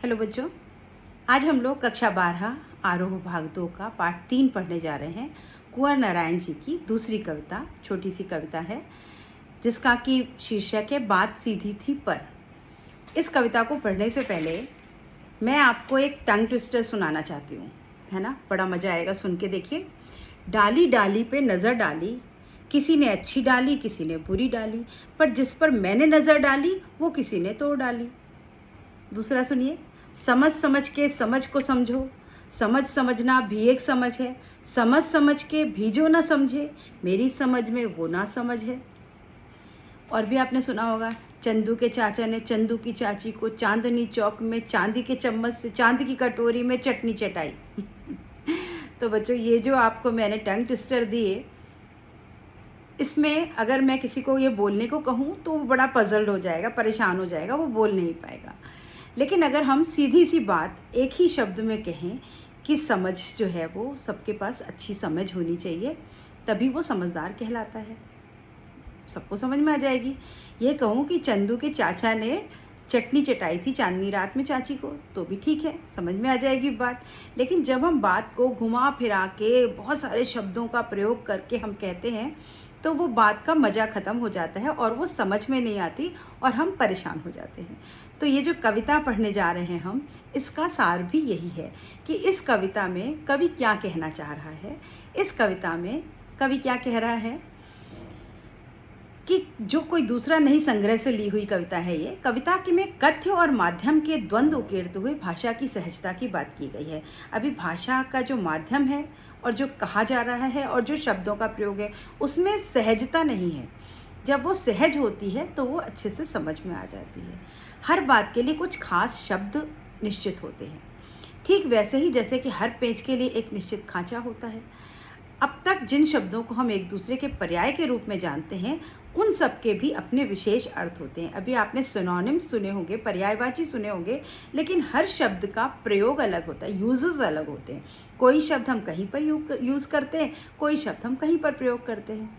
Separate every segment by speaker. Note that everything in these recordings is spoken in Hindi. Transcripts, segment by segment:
Speaker 1: हेलो बच्चों, आज हम लोग कक्षा 12 आरोह भाग 2 का पाठ 3 पढ़ने जा रहे हैं। कुंवर नारायण जी की दूसरी कविता, छोटी सी कविता है जिसका कि शीर्षक है बात सीधी थी पर। इस कविता को पढ़ने से पहले मैं आपको एक टंग ट्विस्टर सुनाना चाहती हूँ, है ना। बड़ा मज़ा आएगा, सुन के देखिए। डाली डाली पे नज़र डाली, किसी ने अच्छी डाली किसी ने बुरी डाली, पर जिस पर मैंने नज़र डाली वो किसी ने तोड़ डाली। दूसरा सुनिए। समझ समझ के समझ को समझो, समझ समझना भी एक समझ है, समझ समझ के भी जो ना समझे, मेरी समझ में वो ना समझ है। और भी आपने सुना होगा, चंदू के चाचा ने चंदू की चाची को चांदनी चौक में चांदी के चम्मच से चांदी की कटोरी में चटनी चटाई। तो बच्चों, ये जो आपको मैंने टंग ट्विस्टर दिए, इसमें अगर मैं किसी को ये बोलने को कहूँ तो वो बड़ा पजल्ड हो जाएगा, परेशान हो जाएगा, वो बोल नहीं पाएगा। लेकिन अगर हम सीधी सी बात एक ही शब्द में कहें कि समझ जो है वो सबके पास अच्छी समझ होनी चाहिए, तभी वो समझदार कहलाता है। सबको समझ में आ जाएगी। ये कहूँ कि चंदू के चाचा ने चटनी चटाई थी चांदनी रात में चाची को, तो भी ठीक है, समझ में आ जाएगी बात। लेकिन जब हम बात को घुमा फिरा के बहुत सारे शब्दों का प्रयोग करके हम कहते हैं, तो वो बात का मज़ा ख़त्म हो जाता है और वो समझ में नहीं आती और हम परेशान हो जाते हैं। तो ये जो कविता पढ़ने जा रहे हैं हम, इसका सार भी यही है कि इस कविता में कवि क्या कहना चाह रहा है। इस कविता में कवि क्या कह रहा है कि जो कोई दूसरा नहीं, संग्रह से ली हुई कविता है ये। कविता की में कथ्य और माध्यम के द्वंद्व उकेरते हुए भाषा की सहजता की बात की गई है। अभी भाषा का जो माध्यम है और जो कहा जा रहा है और जो शब्दों का प्रयोग है, उसमें सहजता नहीं है। जब वो सहज होती है तो वो अच्छे से समझ में आ जाती है। हर बात के लिए कुछ खास शब्द निश्चित होते हैं, ठीक वैसे ही जैसे कि हर पेज के लिए एक निश्चित खांचा होता है। अब तक जिन शब्दों को हम एक दूसरे के पर्याय के रूप में जानते हैं, उन सब के भी अपने विशेष अर्थ होते हैं। अभी आपने सिनोनिम्स सुने होंगे, पर्यायवाची सुने होंगे, लेकिन हर शब्द का प्रयोग अलग होता है, यूजेस अलग होते हैं। कोई शब्द हम कहीं पर यूज़ करते हैं, कोई शब्द हम कहीं पर प्रयोग करते हैं।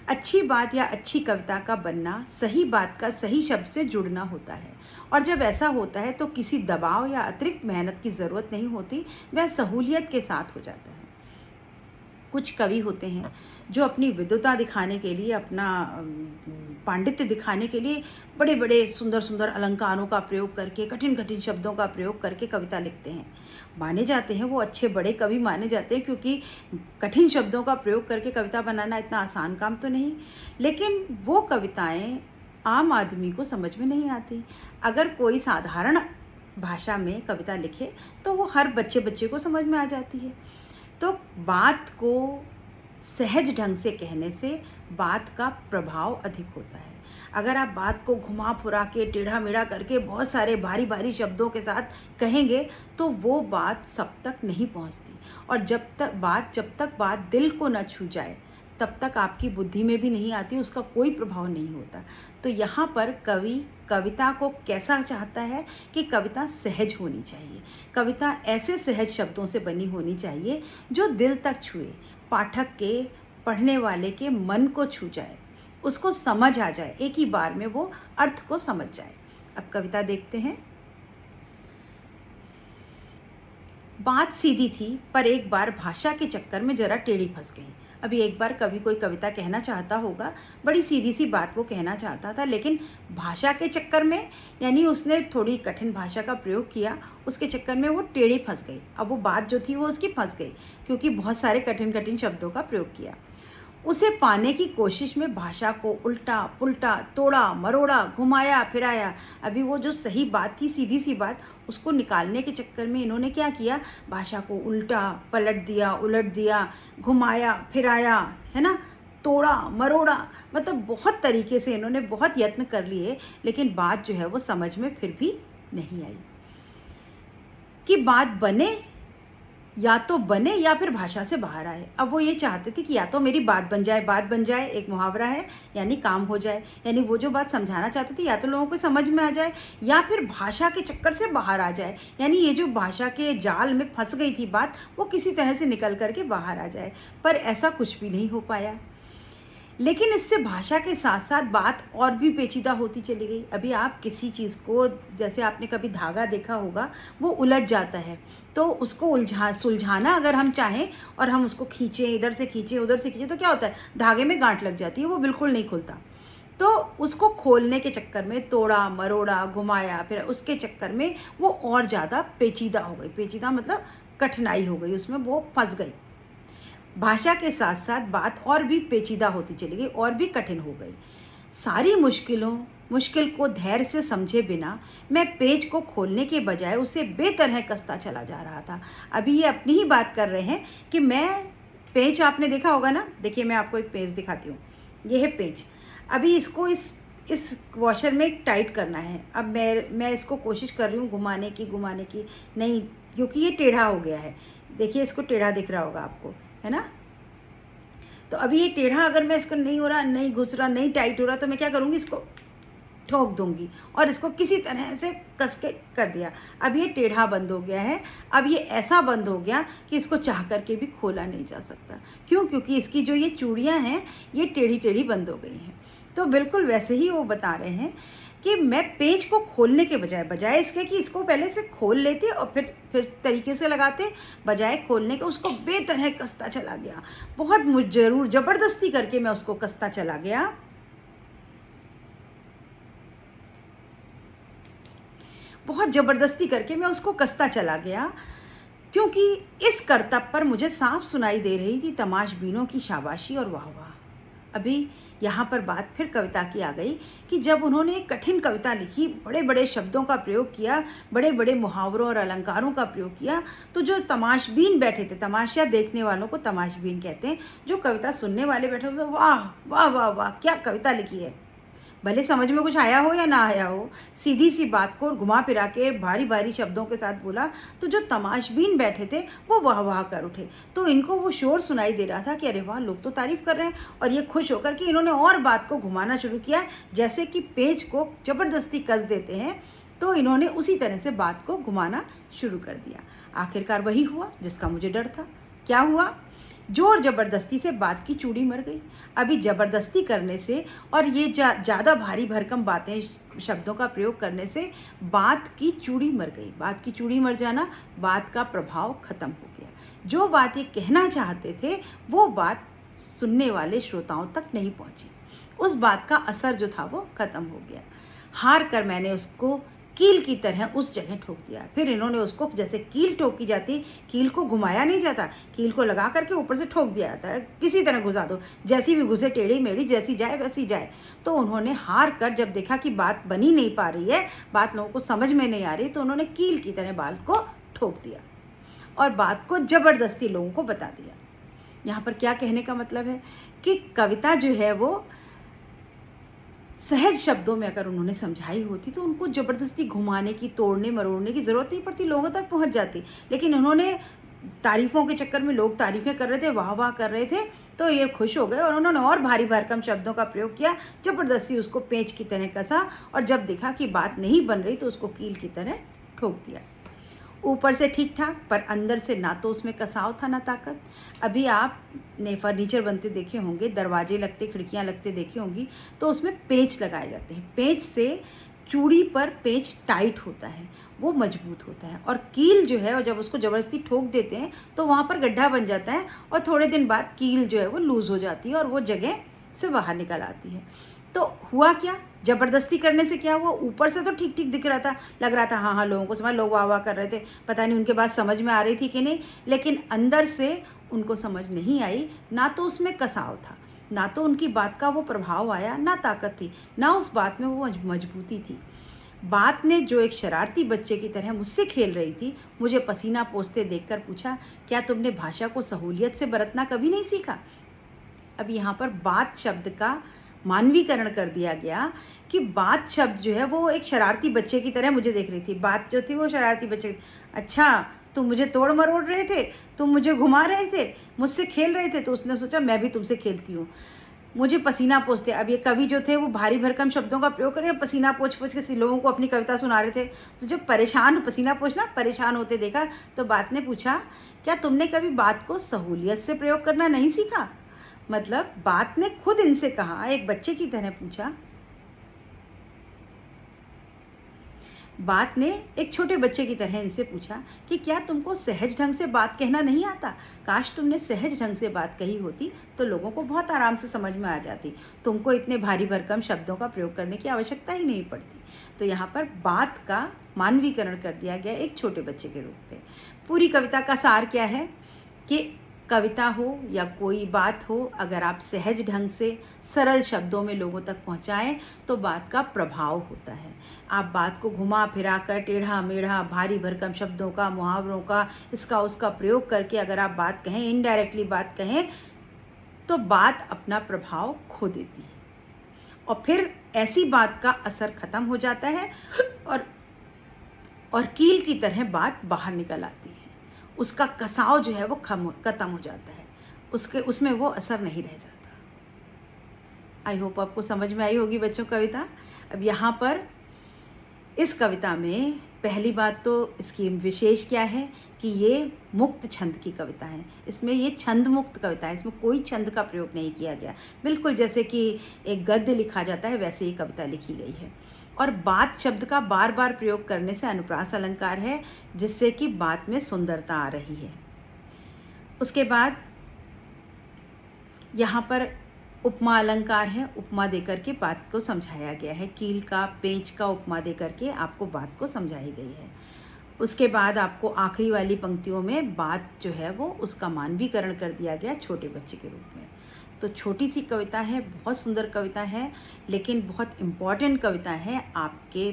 Speaker 1: अच्छी बात या अच्छी कविता का बनना सही बात का सही शब्द से जुड़ना होता है, और जब ऐसा होता है तो किसी दबाव या अतिरिक्त मेहनत की ज़रूरत नहीं होती, वह सहूलियत के साथ हो जाता है। कुछ कवि होते हैं जो अपनी विद्वता दिखाने के लिए, अपना पांडित्य दिखाने के लिए बड़े बड़े सुंदर सुंदर अलंकारों का प्रयोग करके, कठिन कठिन शब्दों का प्रयोग करके कविता लिखते हैं। माने जाते हैं, वो अच्छे बड़े कवि माने जाते हैं, क्योंकि कठिन शब्दों का प्रयोग करके कविता बनाना इतना आसान काम तो नहीं। लेकिन वो कविताएं आम आदमी को समझ में नहीं आती। अगर कोई साधारण भाषा में कविता लिखे तो वो हर बच्चे को समझ में आ जाती है। तो बात को सहज ढंग से कहने से बात का प्रभाव अधिक होता है। अगर आप बात को घुमा फुरा के, टेढ़ा मेढ़ा करके, बहुत सारे भारी भारी शब्दों के साथ कहेंगे, तो वो बात सब तक नहीं पहुंचती। और जब तक बात दिल को न छू जाए, तब तक आपकी बुद्धि में भी नहीं आती, उसका कोई प्रभाव नहीं होता। तो यहाँ पर कवि कविता को कैसा चाहता है कि कविता सहज होनी चाहिए। कविता ऐसे सहज शब्दों से बनी होनी चाहिए जो दिल तक छुए, पाठक के, पढ़ने वाले के मन को छू जाए, उसको समझ आ जाए, एक ही बार में वो अर्थ को समझ जाए। अब कविता देखते हैं। बात सीधी थी पर एक बार भाषा के चक्कर में जरा टेढ़ी फंस गई। अभी एक बार कवि कोई कविता कहना चाहता होगा, बड़ी सीधी सी बात वो कहना चाहता था, लेकिन भाषा के चक्कर में, यानी उसने थोड़ी कठिन भाषा का प्रयोग किया, उसके चक्कर में वो टेढ़ी फंस गई। अब वो बात जो थी वो उसकी फंस गई, क्योंकि बहुत सारे कठिन कठिन शब्दों का प्रयोग किया। उसे पाने की कोशिश में भाषा को उल्टा पुल्टा, तोड़ा मरोड़ा, घुमाया फिराया। अभी वो जो सही बात थी, सीधी सी बात, उसको निकालने के चक्कर में इन्होंने क्या किया, भाषा को उल्टा पलट दिया, उलट दिया, घुमाया फिराया, है ना, तोड़ा मरोड़ा। मतलब बहुत तरीके से इन्होंने बहुत यत्न कर लिए, लेकिन बात जो है वो समझ में फिर भी नहीं आई। कि बात बने, या तो बने या फिर भाषा से बाहर आए। अब वो ये चाहते थे कि या तो मेरी बात बन जाए, बात बन जाए एक मुहावरा है, यानी काम हो जाए, यानी वो जो बात समझाना चाहते थे या तो लोगों को समझ में आ जाए, या फिर भाषा के चक्कर से बाहर आ जाए, यानी ये जो भाषा के जाल में फंस गई थी बात, वो किसी तरह से निकल करके बाहर आ जाए। पर ऐसा कुछ भी नहीं हो पाया। लेकिन इससे भाषा के साथ साथ बात और भी पेचीदा होती चली गई। अभी आप किसी चीज़ को, जैसे आपने कभी धागा देखा होगा, वो उलझ जाता है, तो उसको सुलझाना अगर हम चाहें और हम उसको खींचें, इधर से खींचें उधर से खींचें, तो क्या होता है, धागे में गांठ लग जाती है, वो बिल्कुल नहीं खुलता। तो उसको खोलने के चक्कर में तोड़ा मरोड़ा घुमाया, फिर उसके चक्कर में वो और ज़्यादा पेचीदा हो गई। पेचीदा मतलब कठिनाई हो गई, उसमें वो फंस गई। भाषा के साथ साथ बात और भी पेचीदा होती चली गई और भी कठिन हो गई। सारी मुश्किल को धैर्य से समझे बिना मैं पेज को खोलने के बजाय उसे बेतरह कसता चला जा रहा था। अभी ये अपनी ही बात कर रहे हैं कि मैं पेज, आपने देखा होगा ना, देखिए मैं आपको एक पेज दिखाती हूँ। ये है पेज। अभी इसको इस वॉशर में टाइट करना है। अब मैं इसको कोशिश कर रही हूँ घुमाने की, नहीं, क्योंकि ये टेढ़ा हो गया है। देखिए इसको टेढ़ा दिख रहा होगा आपको, है ना। तो अभी ये टेढ़ा अगर मैं इसको नहीं हो रहा, नहीं घुस रहा, नहीं टाइट हो रहा, तो मैं क्या करूँगी, इसको ठोक दूंगी और इसको किसी तरह से कस के कर दिया। अब ये टेढ़ा बंद हो गया है। अब ये ऐसा बंद हो गया कि इसको चाह करके भी खोला नहीं जा सकता। क्यों? क्योंकि इसकी जो ये चूड़ियाँ हैं ये टेढ़ी टेढ़ी बंद हो गई हैं। तो बिल्कुल वैसे ही वो बता रहे हैं कि मैं पेज को खोलने के बजाय इसके कि इसको पहले से खोल लेते और फिर तरीके से लगाते, बजाय खोलने के उसको बेतरह कसता चला गया। बहुत ज़बरदस्ती करके मैं उसको कसता चला गया। बहुत ज़बरदस्ती करके मैं उसको कसता चला गया, क्योंकि इस करतब पर मुझे साफ सुनाई दे रही थी तमाशबीनों की शाबाशी और वाहवाह। अभी यहाँ पर बात फिर कविता की आ गई कि जब उन्होंने एक कठिन कविता लिखी, बड़े बड़े शब्दों का प्रयोग किया, बड़े बड़े मुहावरों और अलंकारों का प्रयोग किया, तो जो तमाशबीन बैठे थे, तमाशा देखने वालों को तमाशबीन कहते हैं, जो कविता सुनने वाले बैठे थे, वाह वाह वाह वाह, क्या कविता लिखी है। भले समझ में कुछ आया हो या ना आया हो, सीधी सी बात को घुमा फिरा के भारी भारी शब्दों के साथ बोला, तो जो तमाशबीन बैठे थे वो वाह वाह कर उठे। तो इनको वो शोर सुनाई दे रहा था कि अरे वाह, लोग तो तारीफ़ कर रहे हैं। और ये खुश होकर कि इन्होंने और बात को घुमाना शुरू किया, जैसे कि पेज को ज़बरदस्ती कस देते हैं, तो इन्होंने उसी तरह से बात को घुमाना शुरू कर दिया। आखिरकार वही हुआ जिसका मुझे डर था। क्या हुआ? जोर ज़बरदस्ती से बात की चूड़ी मर गई। अभी ज़बरदस्ती करने से और ये ज़्यादा भारी भरकम बातें, शब्दों का प्रयोग करने से बात की चूड़ी मर गई। बात की चूड़ी मर जाना, बात का प्रभाव ख़त्म हो गया। जो बात ये कहना चाहते थे वो बात सुनने वाले श्रोताओं तक नहीं पहुँची। उस बात का असर जो था वो ख़त्म हो गया। हार कर मैंने उसको कील की तरह उस जगह ठोक दिया। फिर इन्होंने उसको, जैसे कील ठोकी जाती, कील को घुमाया नहीं जाता, कील को लगा करके ऊपर से ठोक दिया जाता है, किसी तरह घुसा दो, जैसी भी घुसे, टेढ़ी मेढ़ी, जैसी जाए वैसी जाए। तो उन्होंने हार कर जब देखा कि बात बनी नहीं पा रही है, बात लोगों को समझ में नहीं आ रही, तो उन्होंने कील की तरह बात को ठोक दिया और बात को ज़बरदस्ती लोगों को बता दिया। यहाँ पर क्या कहने का मतलब है कि कविता जो है वो सहज शब्दों में अगर उन्होंने समझाई होती तो उनको ज़बरदस्ती घुमाने की, तोड़ने मरोड़ने की ज़रूरत नहीं पड़ती, लोगों तक पहुंच जाती। लेकिन उन्होंने तारीफ़ों के चक्कर में, लोग तारीफ़ें कर रहे थे, वाह वाह कर रहे थे, तो ये खुश हो गए और उन्होंने और भारी भरकम शब्दों का प्रयोग किया, ज़बरदस्ती उसको पेंच की तरह कसा और जब देखा कि बात नहीं बन रही तो उसको कील की तरह ठोक दिया। ऊपर से ठीक ठाक, पर अंदर से ना तो उसमें कसाव था ना ताकत। अभी आपने फर्नीचर बनते देखे होंगे, दरवाजे लगते, खिड़कियां लगते देखी होंगी, तो उसमें पेंच लगाए जाते हैं। पेंच से चूड़ी पर पेंच टाइट होता है, वो मजबूत होता है, और कील जो है, और जब उसको ज़बरदस्ती ठोक देते हैं तो वहाँ पर गड्ढा बन जाता है और थोड़े दिन बाद कील जो है वो लूज़ हो जाती है और वो जगह से बाहर निकल आती है। तो हुआ क्या? ज़बरदस्ती करने से क्या हुआ? ऊपर से तो ठीक ठीक दिख रहा था, लग रहा था हाँ हाँ लोगों को समझ, लोग वाह वाह कर रहे थे, पता नहीं उनके बात समझ में आ रही थी कि नहीं, लेकिन अंदर से उनको समझ नहीं आई। ना तो उसमें कसाव था, ना तो उनकी बात का वो प्रभाव आया, ना ताकत थी, ना उस बात में वो मजबूती थी। बात ने, जो एक शरारती बच्चे की तरह मुझसे खेल रही थी, मुझे पसीना पोंछते देखकर पूछा, क्या तुमने भाषा को सहूलियत से बरतना कभी नहीं सीखा? अब यहाँ पर बात शब्द का मानवीकरण कर दिया गया कि बात शब्द जो है वो एक शरारती बच्चे की तरह मुझे देख रही थी। बात जो थी वो शरारती बच्चे, अच्छा तुम मुझे तोड़ मरोड़ रहे थे, तुम मुझे घुमा रहे थे, मुझसे खेल रहे थे, तो उसने सोचा मैं भी तुमसे खेलती हूँ, मुझे पसीना पोंछते। अब ये कवि जो थे वो भारी भरकम शब्दों का प्रयोग करें, पसीना पोंछ पोंछ के लोगों को अपनी कविता सुना रहे थे। तो जब पसीना पोंछना, परेशान होते देखा, तो बात ने पूछा, क्या तुमने कभी बात को सहूलियत से प्रयोग करना नहीं सीखा? मतलब बात ने खुद इनसे कहा, एक बच्चे की तरह पूछा, बात ने एक छोटे बच्चे की तरह इनसे पूछा कि क्या तुमको सहज ढंग से बात कहना नहीं आता? काश तुमने सहज ढंग से बात कही होती तो लोगों को बहुत आराम से समझ में आ जाती, तुमको इतने भारी भरकम शब्दों का प्रयोग करने की आवश्यकता ही नहीं पड़ती। तो यहाँ पर बात का मानवीकरण कर दिया गया एक छोटे बच्चे के रूप में। पूरी कविता का सार क्या है कि कविता हो या कोई बात हो, अगर आप सहज ढंग से सरल शब्दों में लोगों तक पहुंचाएं तो बात का प्रभाव होता है। आप बात को घुमा फिरा कर, टेढ़ा मेढ़ा, भारी भरकम शब्दों का, मुहावरों का, इसका उसका प्रयोग करके अगर आप बात कहें, इनडायरेक्टली बात कहें, तो बात अपना प्रभाव खो देती है और फिर ऐसी बात का असर खत्म हो जाता है और कील की तरह बात बाहर निकल आती है। उसका कसाव जो है वो खत्म हो जाता है, उसमें वो असर नहीं रह जाता। आई होप आपको समझ में आई होगी बच्चों कविता। अब यहाँ पर इस कविता में पहली बात तो इसकी विशेष क्या है कि ये मुक्त छंद की कविता है। इसमें ये छंद मुक्त कविता है, इसमें कोई छंद का प्रयोग नहीं किया गया। बिल्कुल जैसे कि एक गद्य लिखा जाता है वैसे ही कविता लिखी गई है। और बात शब्द का बार बार प्रयोग करने से अनुप्रास अलंकार है, जिससे कि बात में सुंदरता आ रही है। उसके बाद यहाँ पर उपमा अलंकार है, उपमा देकर के बात को समझाया गया है। कील का, पेंच का उपमा देकर के आपको बात को समझाई गई है। उसके बाद आपको आखिरी वाली पंक्तियों में बात जो है वो उसका मानवीकरण कर दिया गया छोटे बच्चे के रूप में। तो छोटी सी कविता है, बहुत सुंदर कविता है, लेकिन बहुत इम्पॉर्टेंट कविता है। आपकी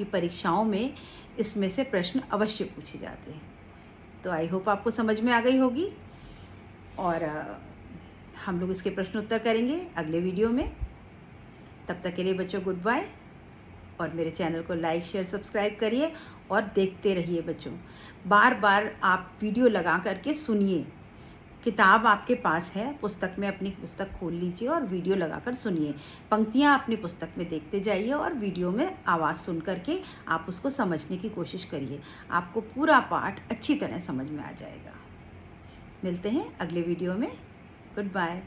Speaker 1: परीक्षाओं में इसमें से प्रश्न अवश्य पूछे जाते हैं। तो आई होप आपको समझ में आ गई होगी और हम लोग इसके प्रश्न उत्तर करेंगे अगले वीडियो में। तब तक के लिए बच्चों गुड बाय और मेरे चैनल को लाइक शेयर सब्सक्राइब करिए और देखते रहिए बच्चों। बार बार आप वीडियो लगा करके सुनिए। किताब आपके पास है, पुस्तक में अपनी पुस्तक खोल लीजिए और वीडियो लगाकर सुनिए। पंक्तियाँ अपनी पुस्तक में देखते जाइए और वीडियो में आवाज़ सुन करके आप उसको समझने की कोशिश करिए। आपको पूरा पाठ अच्छी तरह समझ में आ जाएगा। मिलते हैं अगले वीडियो में। Good bye.